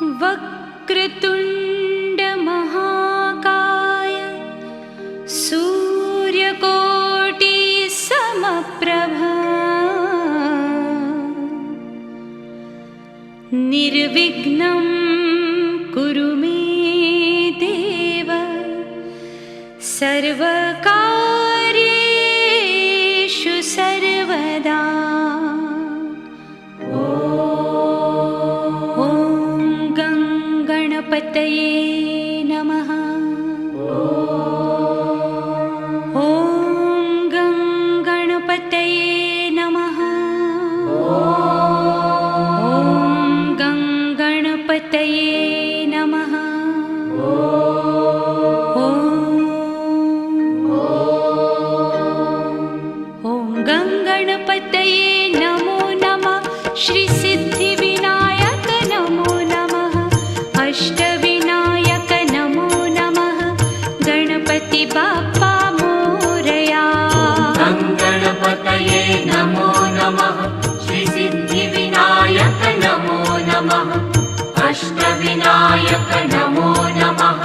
वक्रतुण्ड महाकाय सूर्यकोटि समप्रभा निर्विघ्नं कुरु मे देव सर्वकार्येषु सर्वदा। ॐ गणपतये नमः। ॐ गणपतये नमः। ॐ गणपतये नमः। गणपतये नमो नमः। श्री सिद्धिविनायक नमो नमः। अष्टविनायक नमो नमः। गणपति बाप्पा मोरया। गणपतये नमो नमः। श्री सिद्धिविनायक नमो नमः। अष्टविनायक नमो नमः।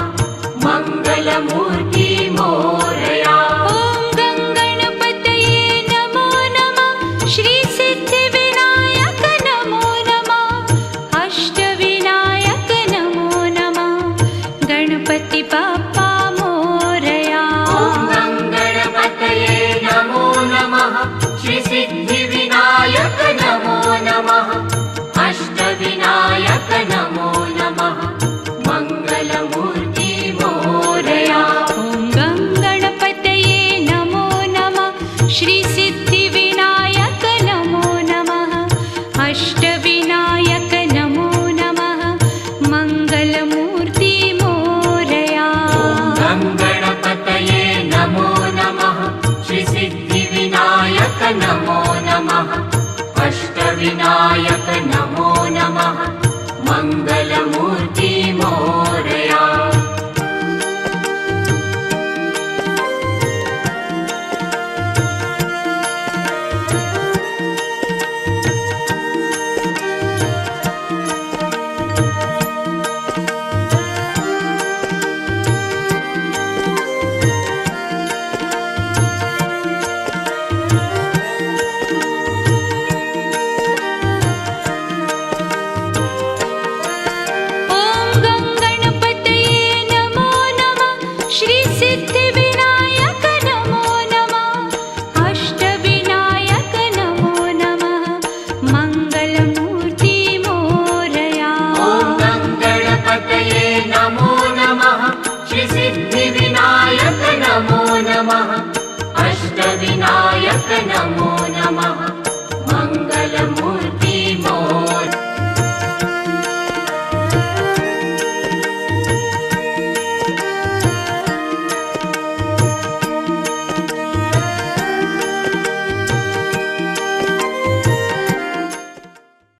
मंगलमूर्ति मोरया। श्री सिद्धिविनायक नमो नमः। अष्टविनायक नमो नमः। गणपति बाप्पा मोरया। गणपतये नमो नमः। श्री सिद्धिविनायक नमो नमः। अष्टविनायक नमो नमः। मंगलमूर्ति मोरया। ॐ गणपतये नमो नमः। श्री सिद्धिविनायक नमो नमः। अष्टविनायक नमो नमः। मंगलमूर्ति मोरया। गणपतये नमो नमः। श्री सिद्धिविनायक नमो नमः। अष्टविनायक नमो नमः।